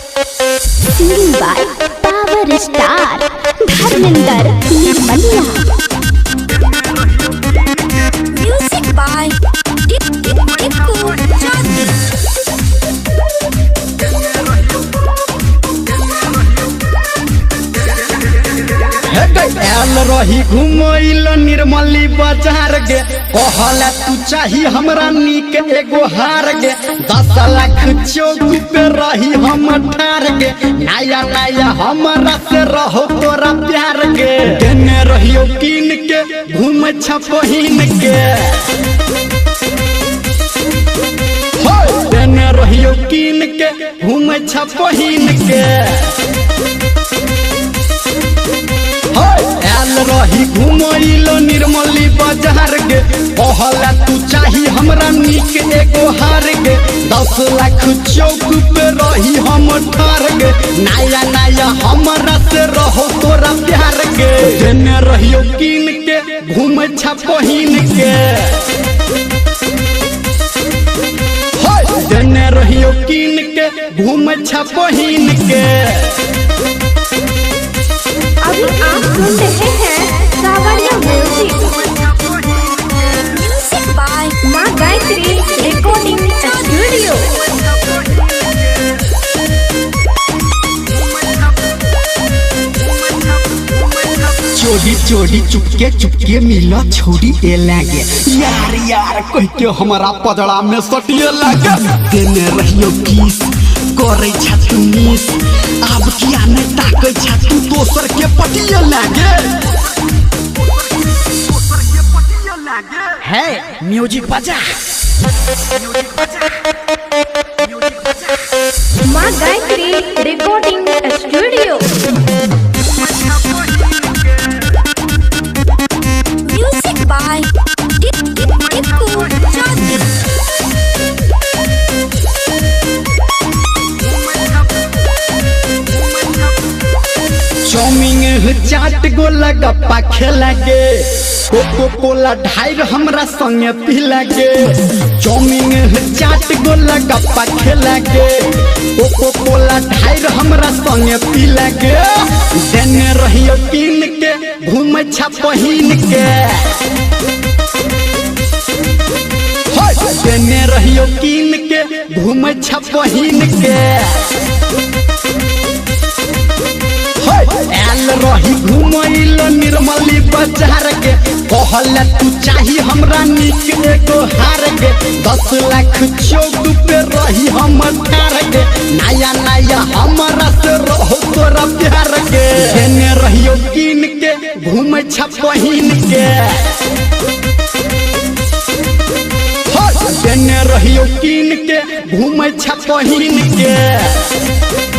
Singing by Power Star Dharminder Nirmaliya. Music by Tikku Chandi. आल रही घुमैल निर्मली बाजार गे कहला तू चाही हमरा नीक एगो हार गे 10 लाख चौक पे रही हम ठार गे नया नया हमरा से रहो तोरा प्यार गे देने रहियो कीन के घूम छपहीन के देने रहियो कीन के घूम छपहीन के आल रही घुमैलो निर्मली बाजार गे कहला तू चाही हमरा नीक एगो हार गे 10 लाख चौक पे रही हम ठार गे नया नया हमरा से रहो तोरा प्यार गे देने रहियो कीन के घूम छपहीन के देने रहियो कीन के घूम छपहीन के। अभी आप सुन रहे हैं कावड़िया म्यूजिक बाय माँ गायत्री रिकॉर्डिंग स्टूडियो। चोरी चोरी चुपके चुपके मिला छोड़ी ए लागे यार यार कह के हमारा पजड़ा में सटिए लागे देने रहियो किस करे छतु मिस अब किया नहीं ताकै छतु दोसर के पटिए लागे है म्यूजिक बजा Maa Gayatri recording studio. Music by Tikku Chaudhary. Chowmein chaat गोला गप्पा खेला गे कोको कोला ढाई हमरा संगे पीला गे चाउमीन चाट गोला गप्पा खेला गे कोको कोला ढाई हमरा संगे पीला गे देने रहियो कीन के घूम छपहीन के देने रहियो कीन के घूम छपहीन के आल रही घुमैल निर्मली बाजार के कहला तू चाही हमरा नीक एगो हार गे 10 लाख चौक पे रही हम ठार गे नया नया हमरा से रहो तोरा प्यार गे देने रहियो कीन के घूम छपहीन के देने रहियो कीन के घूम छपहीन के।